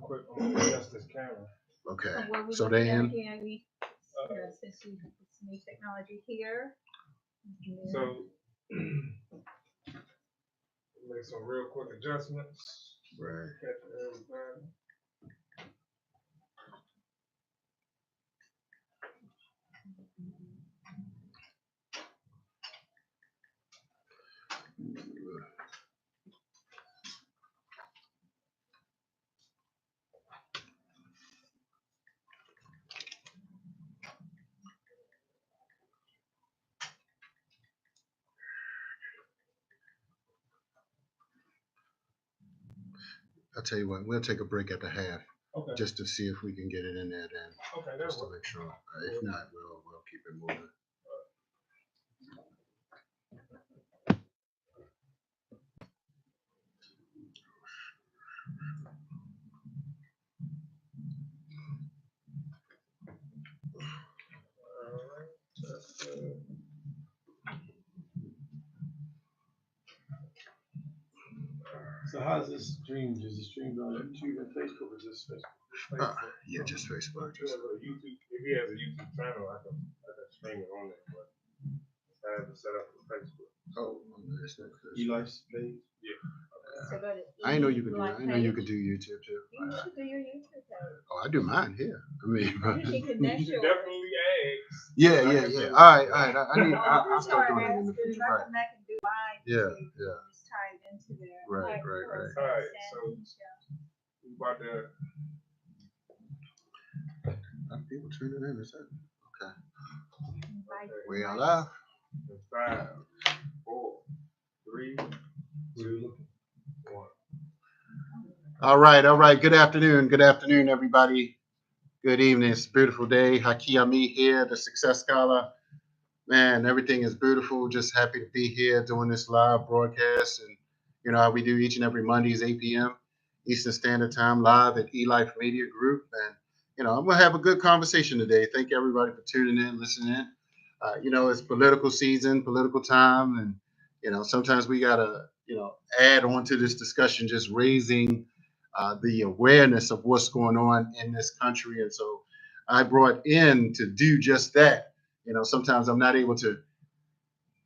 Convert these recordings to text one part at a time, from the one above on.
quick. I'm gonna adjust this camera. Okay. So then, since we have this new technology here. So make some real quick adjustments. Right. I'll tell you what, we'll take a break at the half. Okay. Just to see if we can get it in there then. Okay, just to make sure. If not, we'll keep it moving. So how's this streamed? Is it streamed on YouTube and Facebook, or just Facebook? Yeah, just Facebook. Just YouTube. If he has a YouTube channel, I can stream it on there. But I have to set up for Facebook. Oh, Eli's page. Yeah. I didn't know you could do. I know you could do YouTube too. You should do your YouTube page. Oh, I do mine here. I mean, You should connect You yours. definitely ask. yeah. All right. I'll start doing it in the future. I Right. come back and do mine. Yeah. Just tie it into there. Right. All right, so we about to. People tuning in. Is that okay? Right. We are live. 5, 4, 3, 2, 1. All right. Good afternoon, everybody. Good evening. It's a beautiful day. Hakiyami here, the Success Scholar. Man, everything is beautiful. Just happy to be here doing this live broadcast. And you know how we do each and every Mondays, 8 p.m. Eastern Standard Time, live at eLife Media Group. And you know, I'm gonna have a good conversation today. Thank everybody for tuning in, listening in. You know, it's political season, political time, and you know, sometimes we gotta, add on to this discussion, just raising the awareness of what's going on in this country. And so I brought in to do just that. You know, sometimes I'm not able to,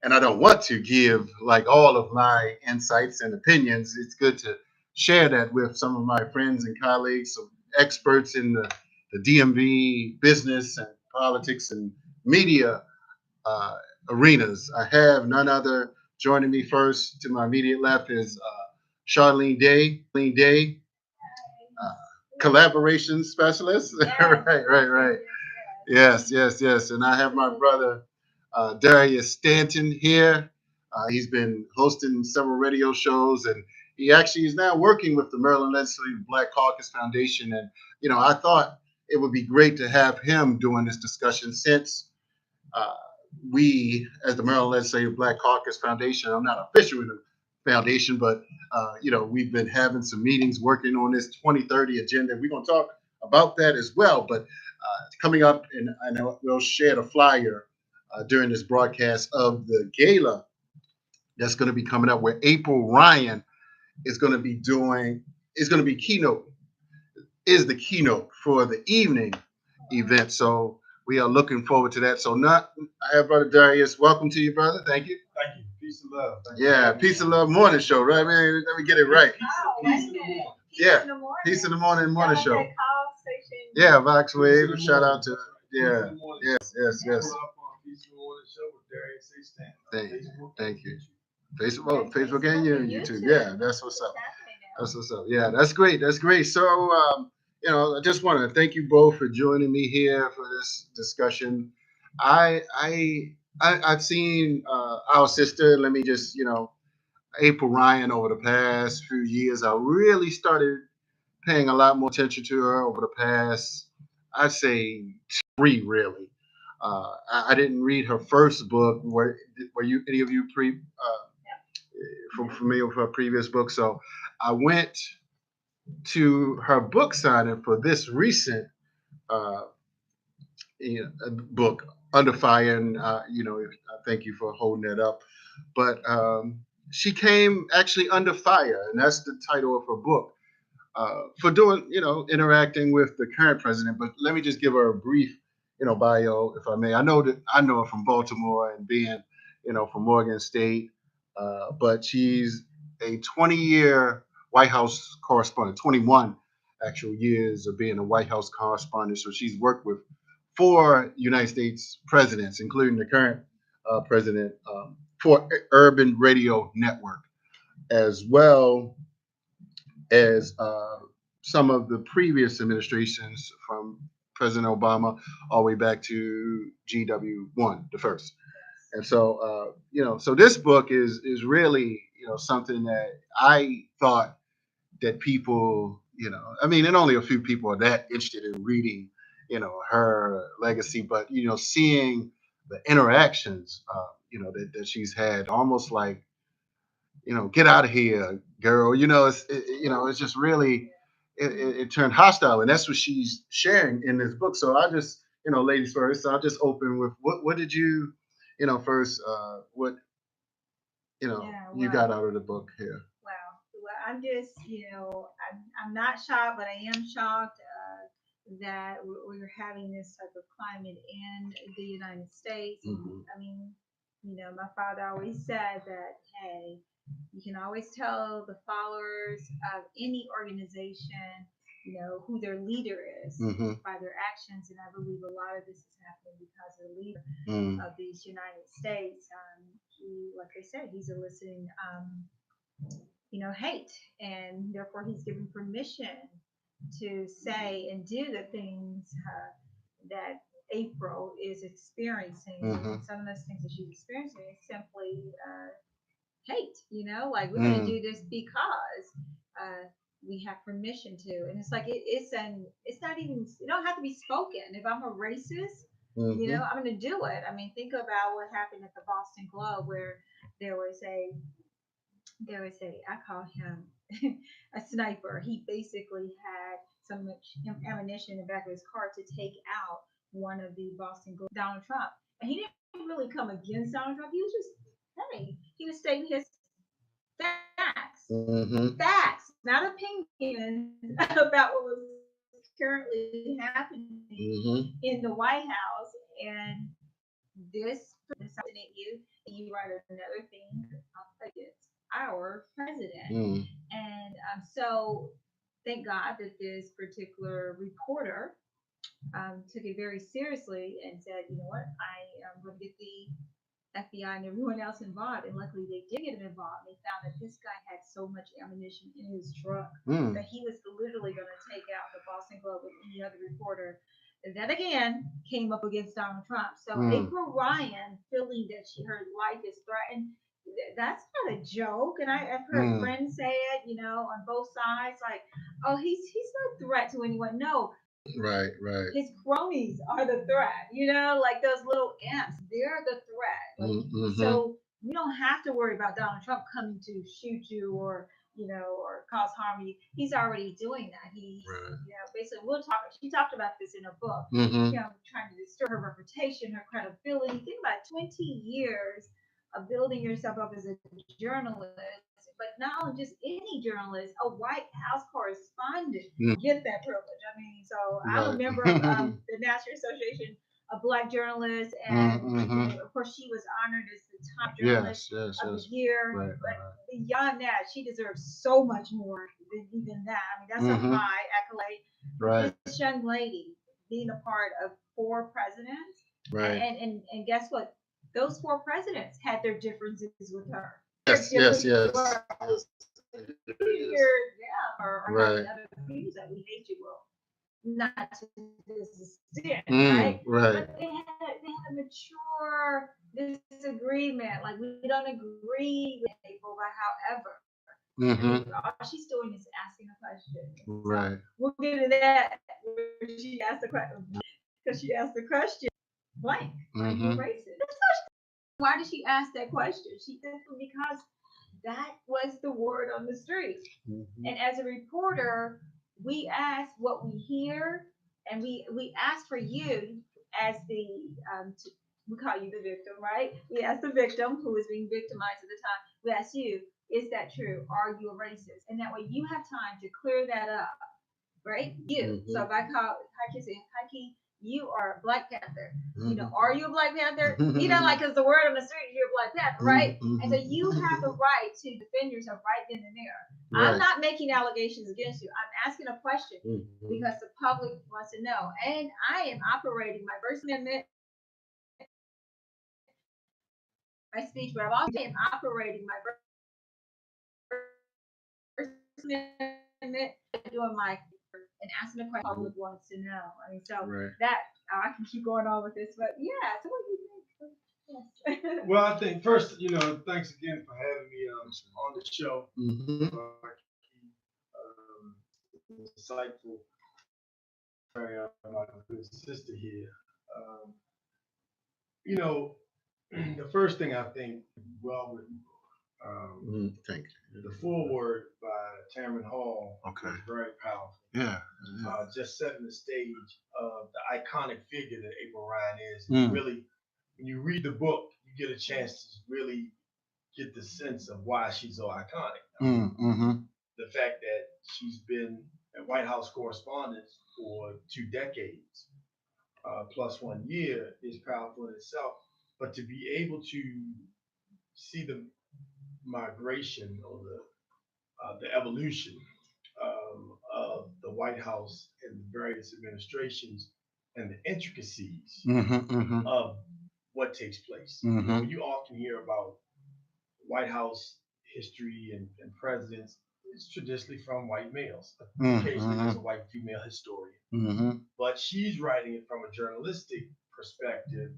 and I don't want to give like all of my insights and opinions. It's good to share that with some of my friends and colleagues, some experts in the DMV business and politics and media arenas. I have none other joining me first to my immediate left is Charlene Day, collaboration specialist. Right. Yes. And I have my brother Darius Stanton here. He's been hosting several radio shows, and he actually is now working with the Maryland Legislative Black Caucus Foundation. And you know, I thought it would be great to have him doing this discussion since we, as the Maryland Legislative Black Caucus Foundation, I'm not official in the foundation, but you know, we've been having some meetings working on this 2030 agenda. We're going to talk about that as well. But coming up, and I know we'll share the flyer during this broadcast of the gala that's going to be coming up, where April Ryan is going to be the keynote for the evening event. So we are looking forward to that. So I have Brother Darius. Welcome to you, brother. Thank you. Thank you. Peace and love. Peace and love morning show, right, man? Let me get it right. Peace in the morning. Peace in the morning show. That call station. Yeah, Vox Wave. Shout out to yes. Peace in the morning show with Darius A. Stanton. Thank you. Facebook and YouTube. Yeah, that's what's up. Yeah, that's great. So, you know, I just want to thank you both for joining me here for this discussion. I've seen our sister. Let me just, April Ryan over the past few years. I really started paying a lot more attention to her over the past, I'd say 3 really. I didn't read her first book. Were you any of you familiar with her previous book? So I went to her book signing for this recent book, Under Fire, and thank you for holding that up. But she came actually under fire, and that's the title of her book. for doing, interacting with the current president. But let me just give her a brief, bio, if I may. I know her from Baltimore and being, from Morgan State, but she's a 20-year White House correspondent, 21 actual years of being a White House correspondent. So she's worked with 4 United States presidents, including the current president, for Urban Radio Network, as well as some of the previous administrations from President Obama all the way back to GW1, the first. And so, so this book is really, something that I thought that people, and only a few people are that interested in reading, her legacy, but, seeing the interactions, that she's had, almost like, get out of here, girl. It's just really, it turned hostile, and that's what she's sharing in this book. So I just, ladies first, I'll just open with what did you, first, what, you got out of the book here? Well, I'm just, I'm not shocked, but I am shocked that we're having this type of climate in the United States. Mm-hmm. I mean, my father always said that, hey, you can always tell the followers of any organization, who their leader is by their actions. And I believe a lot of this is happening because the leader of these United States, he, like I said, he's eliciting, hate, and therefore he's given permission to say and do the things that April is experiencing. And some of those things that she's experiencing is simply hate, like we're going to do this because we have permission to. And it's like it's not even, it don't have to be spoken. If I'm a racist, I'm going to do it. I mean, think about what happened at the Boston Globe, where there was a I call him a sniper. He basically had so much ammunition in the back of his car to take out one of the Boston Globe, Donald Trump. And he didn't really come against Donald Trump. He was just, hey, he was stating his facts. Facts, not opinions about what was currently happening in the White House. And this assassinate you write another thing against our president. And so thank God that this particular reporter took it very seriously and said, you know what, I am going to get the FBI and everyone else involved. And luckily they did get involved. They found that this guy had so much ammunition in his truck that he was literally going to take out the Boston Globe with any other reporter. And that again came up against Donald Trump. So April Ryan feeling that her life is threatened, that's not a joke. And I've heard friends say it, on both sides, like, oh, he's no threat to anyone. No. Right. His cronies are the threat, like those little imps, they're the threat. Like, so we don't have to worry about Donald Trump coming to shoot you or cause harm to you. He's already doing that. He, basically, she talked about this in her book, trying to destroy her reputation, her credibility. Think about 20 years of building yourself up as a journalist, but not only just any journalist, a White House correspondent get that privilege. I mean, so I'm a member of the National Association of Black Journalists, and of course she was honored as the top journalist of the year. But beyond that, she deserves so much more than even that. I mean, that's a high accolade. Right. This young lady being a part of 4 presidents, and guess what? Those 4 presidents had their differences with her. Yes. Or other views that we hate you, not to this extent, right? But they had a mature disagreement. Like, we don't agree with people, but however, all she's doing is asking a question. Right. We'll get into that. She asked the question because she asked the question blank. Are you racist? Why did she ask that question? She simply because that was the word on the street. And as a reporter, we ask what we hear, and we ask for you as the we call you the victim, right? We ask the victim who is being victimized at the time. We ask you, Is that true? Are you a racist? And that way you have time to clear that up, right? You. So if I call Haki, say, Haki, you are a Black Panther. You know, are you a Black Panther? You know, like, because the word on the street, you're a Black Panther, right? And so you have the right to defend yourself right then and there. Right. I'm not making allegations against you. I'm asking a question because the public wants to know. And I am operating my First Amendment, my speech, but I'm also operating my First Amendment, doing my and asking the question the public wants to know. I mean, so that I can keep going on with this, but yeah. So what do you think? Yes. Well, I think first, thanks again for having me on the show. Insightful. My good sister here. The first thing I think, well written. Thank you. The foreword by Tamron Hall was very powerful. Yeah. Just setting the stage of the iconic figure that April Ryan is. And really, when you read the book, you get a chance to really get the sense of why she's so iconic. The fact that she's been a White House correspondent for 2 decades, plus 1 year, is powerful in itself. But to be able to see the migration or the evolution of the White House and the various administrations and the intricacies of what takes place. You often hear about White House history and presidents. It's traditionally from white males. Occasionally there's a white female historian. But she's writing it from a journalistic perspective,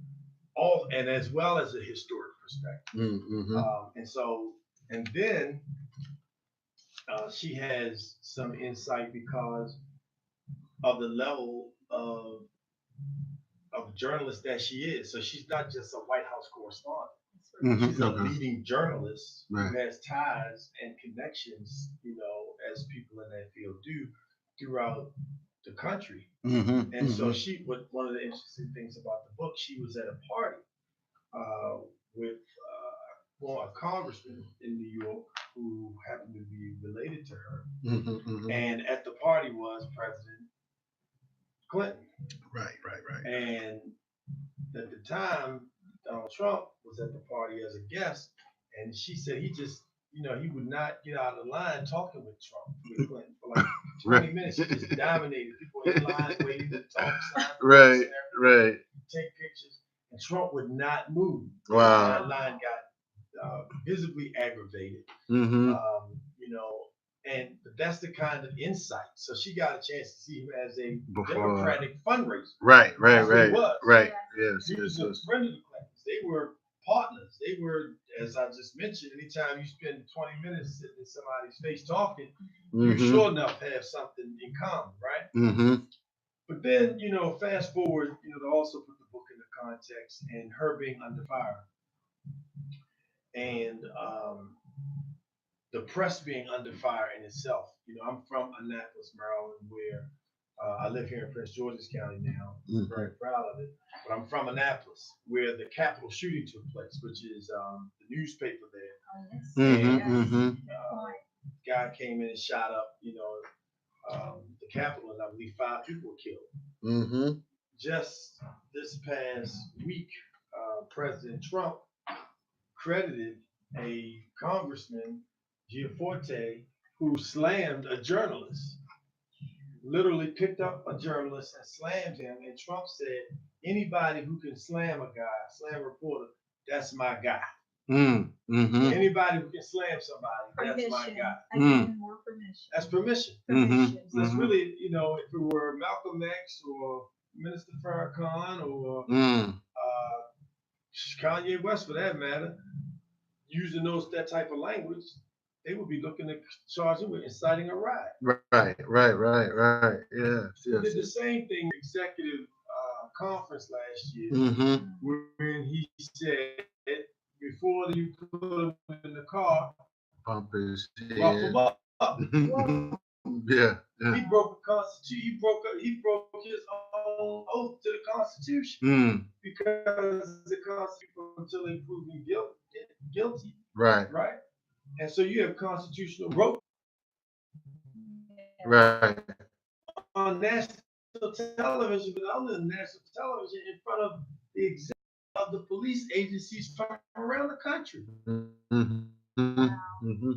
and as well as a historic perspective. And then she has some insight because of the level of journalist that she is. So she's not just a White House correspondent. She's a leading journalist who has ties and connections, as people in that field do throughout the country. And so one of the interesting things about the book, she was at a party with a congressman in New York who happened to be related to her. And at the party was President Clinton. Right. And at the time, Donald Trump was at the party as a guest, and she said he just, he would not get out of the line talking with Clinton for like 20 minutes. He just dominated. People in line waiting to talk. Right. Take pictures, and Trump would not move. Wow. That line got visibly aggravated. But that's the kind of insight. So she got a chance to see him as a Democratic fundraiser. Right. Yes. He was a friend of the Clintons. They were partners. They were, as I just mentioned, anytime you spend 20 minutes sitting in somebody's face talking, you sure enough have something in common, right? But then, fast forward, to also put the book into context and her being under fire. And the press being under fire in itself. I'm from Annapolis, Maryland, where I live here in Prince George's County now. I'm very proud of it. But I'm from Annapolis, where the Capitol shooting took place, which is the newspaper there. Guy came in and shot up, the Capitol, and I believe 5 people were killed. Just this past week, President Trump credited a congressman, Giaforte, who slammed a journalist, literally picked up a journalist and slammed him. And Trump said, anybody who can slam a guy, slam a reporter, that's my guy. Anybody who can slam somebody, that's my guy. Again, more permission. That's permission. So that's really, if it were Malcolm X or Minister Farrakhan or Kanye West, for that matter, using that type of language, they would be looking to charge him with inciting a riot. Right. Yeah. He did the same thing in executive conference last year, when he said, before you put him in the car, pump his head. Bump him up. Yeah. He broke the Constitution. He broke his own oath to the Constitution because the Constitution, until they prove him guilty. Right. And so you have constitutional rope Right. on national television, but on the national television in front of the executive of the police agencies from around the country. Mm-hmm. Mm-hmm.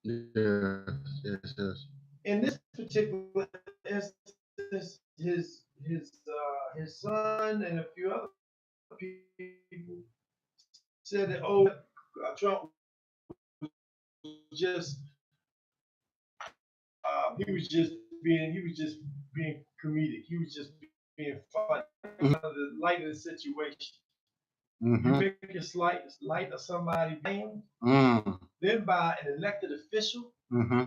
Yes, yes, yes. In this particular instance, his son and a few other people said that Trump was just he was just being comedic. He was just being funny. Mm-hmm. The light of the situation. Mm-hmm. You make it light of somebody banned, then by an elected official. Mm-hmm.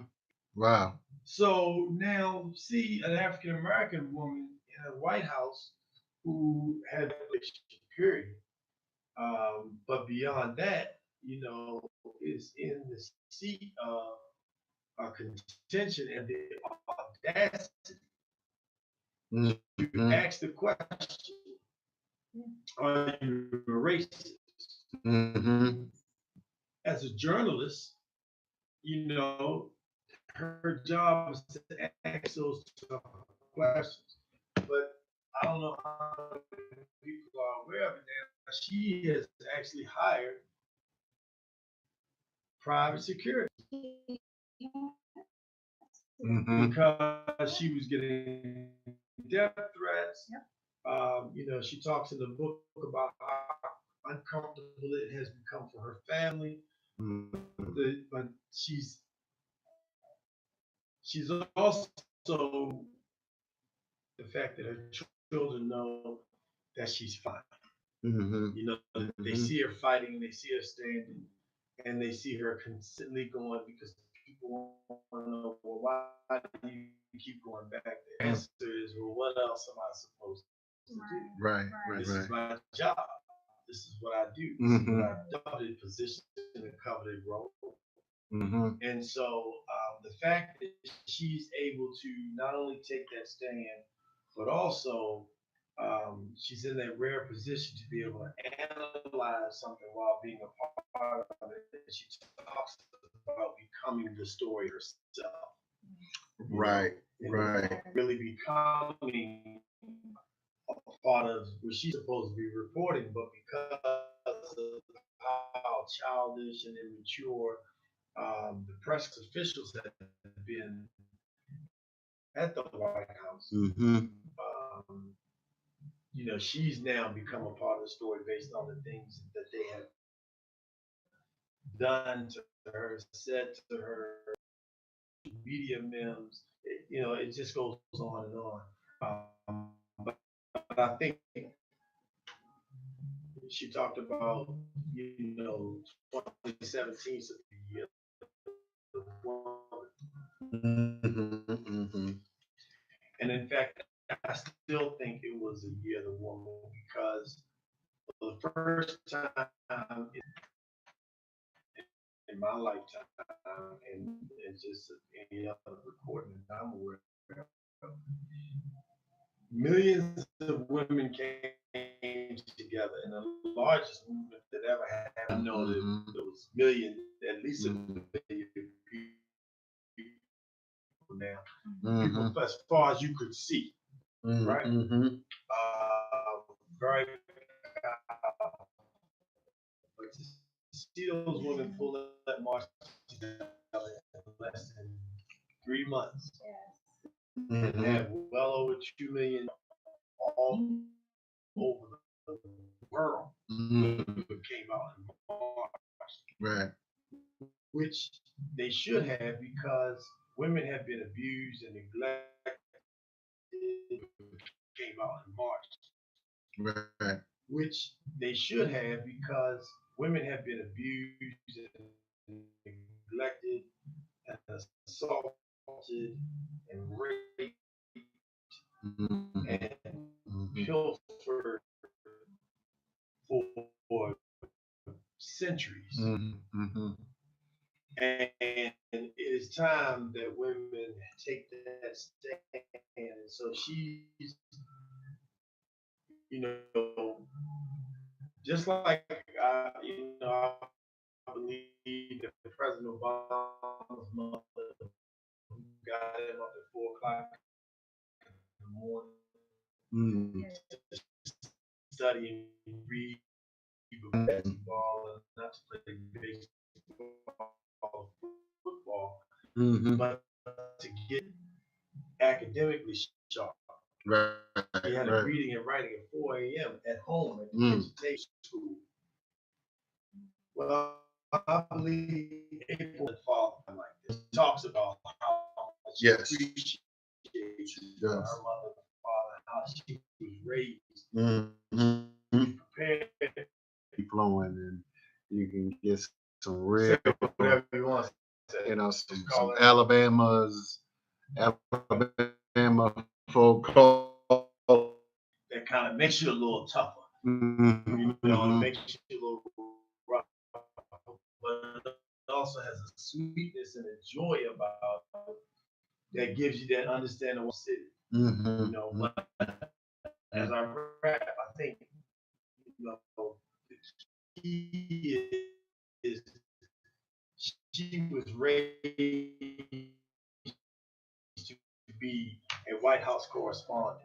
Wow. So now see an African American woman in a White House who had period. But beyond that, is in the seat of contention and the audacity to ask the question, are you a racist? Mm-hmm. As a journalist, her job is to ask those questions. But I don't know how people are aware of it now. She has actually hired private security because she was getting death threats. She talks in the book about how uncomfortable it has become for her family. But she's also the fact that her children know that she's fine. They see her fighting, they see her standing, and they see her consistently going because people want to know, well, why do you keep going back? The answer is, well, what else am I supposed to do? Right. This is my job. This is what I do. This is what I've done. Coveted position and coveted role. And so the fact that she's able to not only take that stand, but also she's in that rare position to be able to analyze something while being a part of it. And she talks about becoming the story herself. Right. Really becoming a part of what she's supposed to be reporting, but because of how childish and immature the press officials have been at the White House, she's now become a part of the story based on the things that they have done to her, said to her, media memes. It just goes on and on. But I think she talked about, 2017 is the year of the woman. And in fact, I still think it was a year of the woman because for the first time in my lifetime, and just any other recording that I'm aware of, millions of women came together in the largest movement that ever happened. I know that there was at least a million people now. People as far as you could see, right? Very powerful. But to see those women pull that march together in less than 3 months and have well over 2 million all over the world came out in March. Right. Which they should have because women have been abused and neglected. Came out in March. Right. Which they should have because women have been abused and neglected and assaulted and raped and pilfered for centuries. And it is time that women take that stand. And so she's, just like, I believe that President Obama's mother, who got him up at 4 o'clock in the morning to study and read basketball and not to play baseball, football, but to get academically sharp. Right. He had a reading and writing at 4 a.m. at home at the education school. Well, I believe April and Father like this talks about how much she appreciates her mother and father, how she was raised. Prepared. Keep flowing, and you can get some real, whatever you want to say. You know, some Alabama folk that kind of makes you a little tougher. You know, it makes you a little rough, but it also has a sweetness and a joy about it that gives you that understanding of the city. You know, but as I rap, I think, you know, the key is she was raised to be a White House correspondent.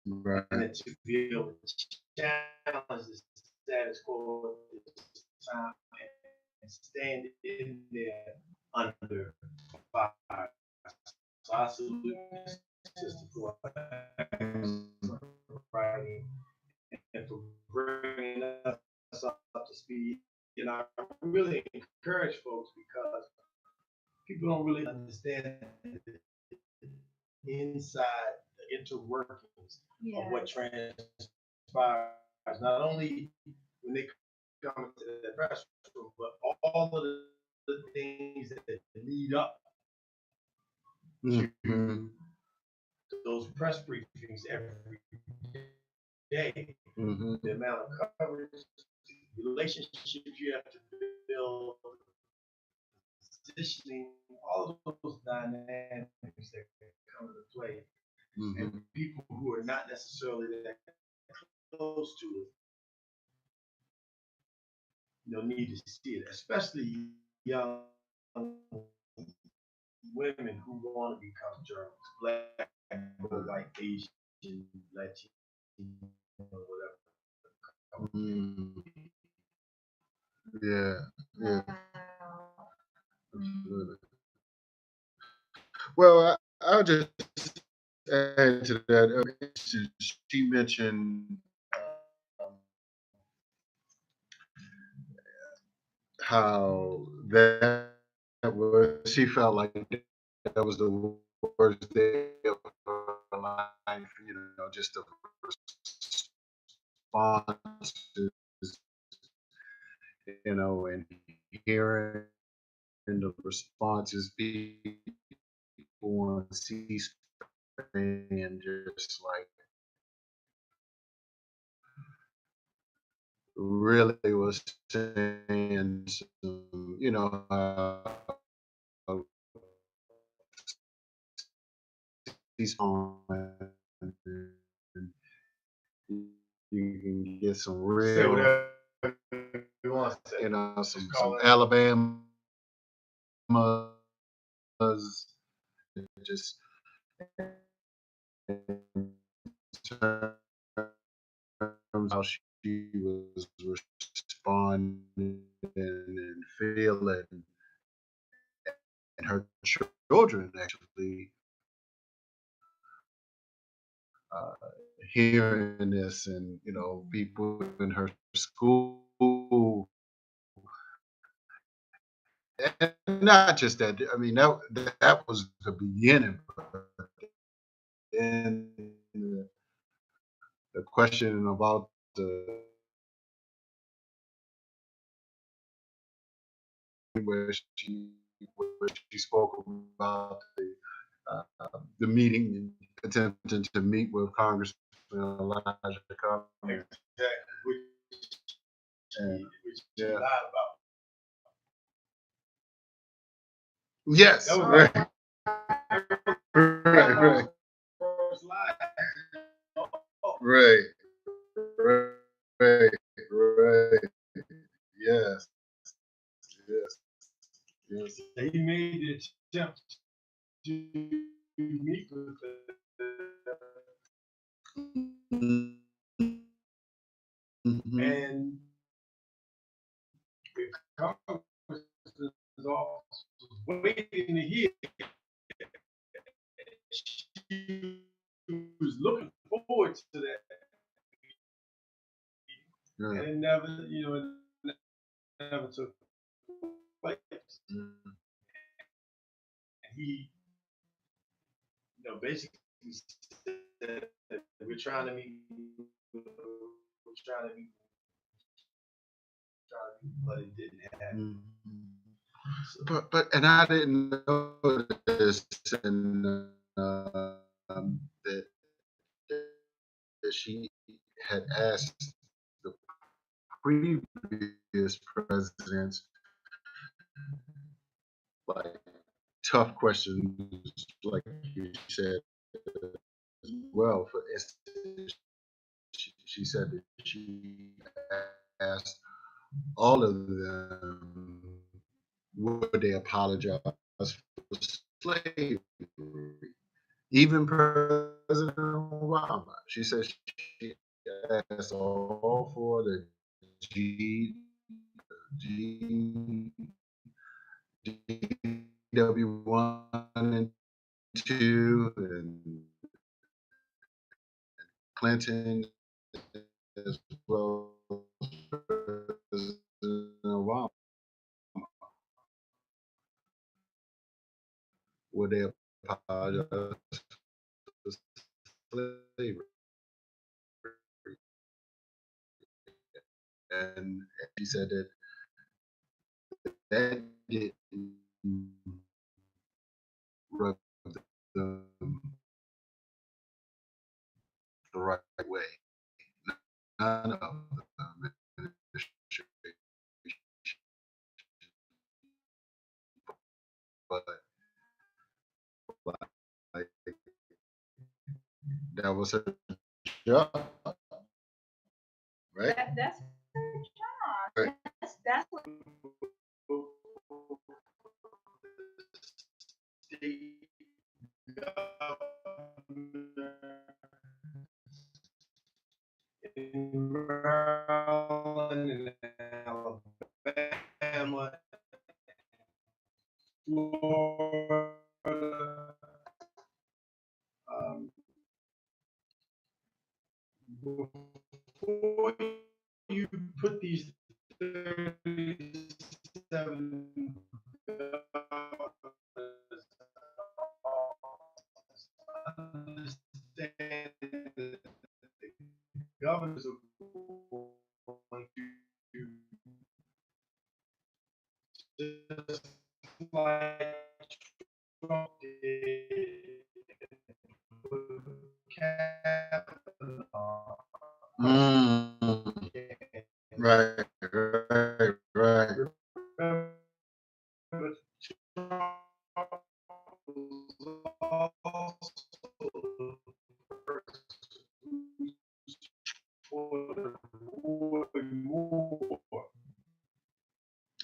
Right. And to be able to challenge the status quo at this time and stand in there under fire. So I salute Sister for writing and for bringing us up to speed. And I really encourage folks because people don't really understand inside the interworkings of what transpires, not only when they come into the press room, but all of the things that lead up to those press briefings every day. The amount of coverage, the relationships you have to build, positioning, all of those dynamics that come into play. And people who are not necessarily that close to it, you know, need to see it, especially young women who want to become journalists, black, white, Asian, Latino, whatever. Yeah. Absolutely. Well, I'll just add to that. She mentioned how that was, she felt like that was the worst day of her life, you know, just the responses, you know, and hearing the responses people on C-SPAN, just like really was saying some, you know, you can get some real, you know, some Alabama just in terms of how she was responding and feeling, and her children actually hearing this, and you know, people in her school, and not just that. I mean, that was the beginning, and the question about where she spoke about the meeting and attempting to meet with Congressman Elijah Cummings. Exactly. Which she lied about. Yes. Right. Right. Right. Yes. meet with them, and the congressman's office was waiting to hear. She was looking forward to that, and it never, it never took place. He, basically said that we're trying to meet, but it didn't happen. So, but and I didn't know this, and that she had asked the previous presidents like tough questions, like you said as well. For instance, she said that she asked all of them would they apologize for slavery. Even President Obama, she said she asked all for the GW1 and 2 and Clinton as well as President Obama. Would they apologize for slavery? And she said that that didn't rub them the right way. None of them. But like, that was her job, right? That's her job. That's what. state in Maryland and Alabama, Florida, before you put these 37 understand that the governors are going to, just like Trump did, put cap on. Right. Remember, Trump was also for the war.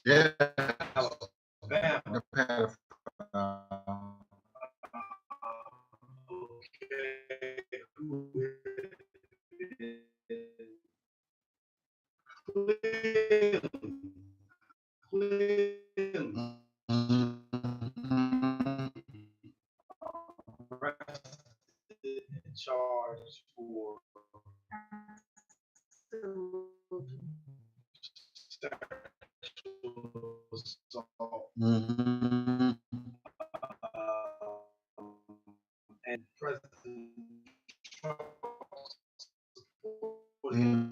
Yeah. Alabama. Okay. Clearly arrested and charged for sexual assault. And President Trump supported him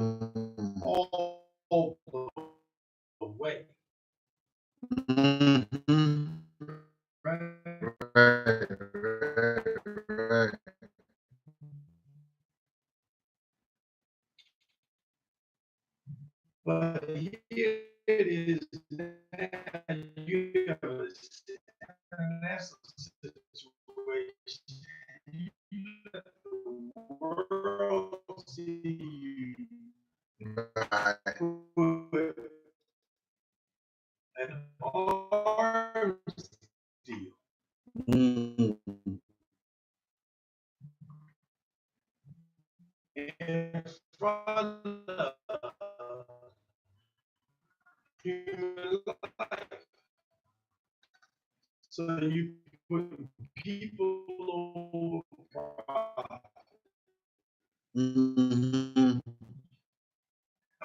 all the way. Right. But here it is now. You have a international situation. You let the world see you front of human life. So you put people over profit. Mhm.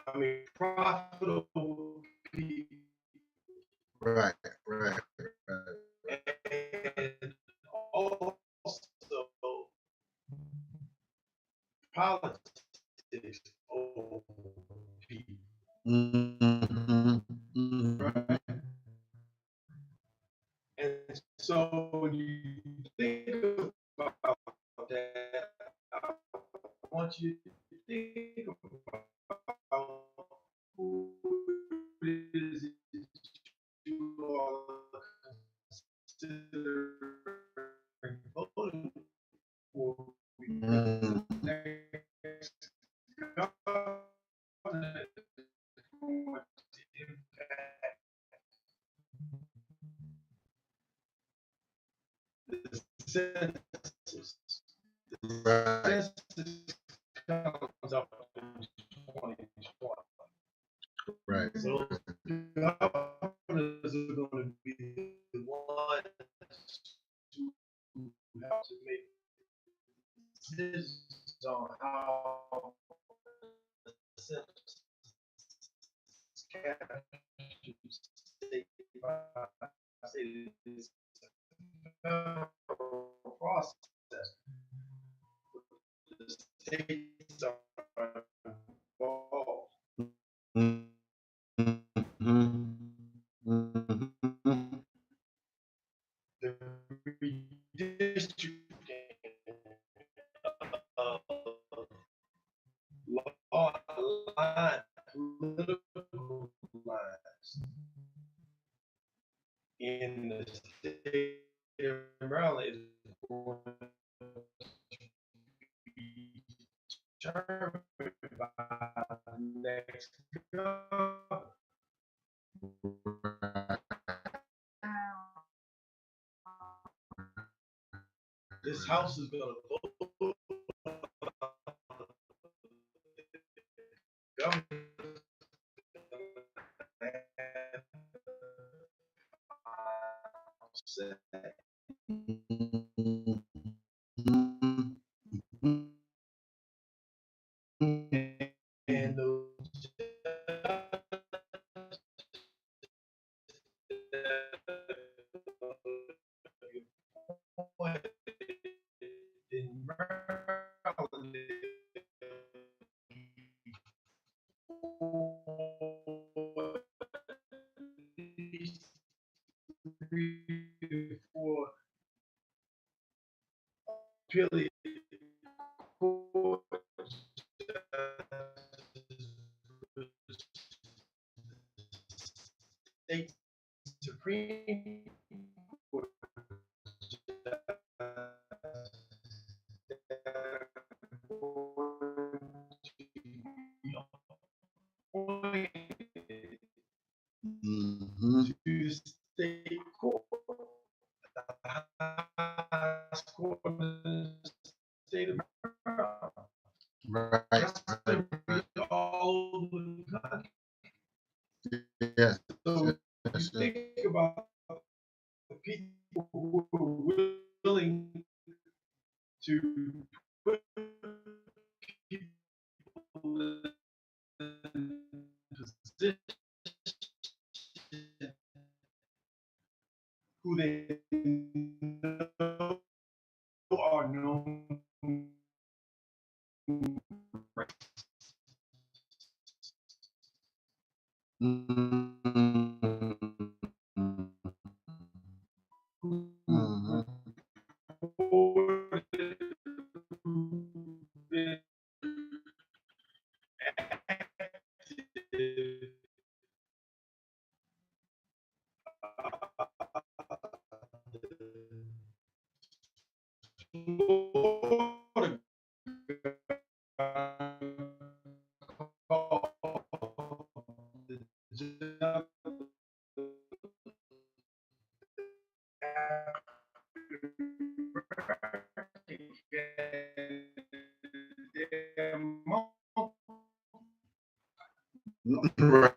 I mean, profitable people. Right, right, And also politics over people. Mhm. Right? And so when you think about that, I want you to think about who it is that you are considering voting for, because the Mhm. next government is going to impact the census. The Right, census comes up in 2020. right. So governors are going to be the ones who have to make decisions on how the census captures state by state. It's a federal process. The states are involved. Mhm. Mhm. The redistricting of law line, political lines in the state of Maryland is going to be determined by the next governor. This house is going to vote governor. And those in Maryland for at least 3 to 4 period court state supreme court Mhm. to the state court, the highest court in the state of Maryland. Right, That's right, going to be all over the country. yes, So you yes, yes. think about the people who are willing to put people in position who they know are known Mhm. Mhm. Right.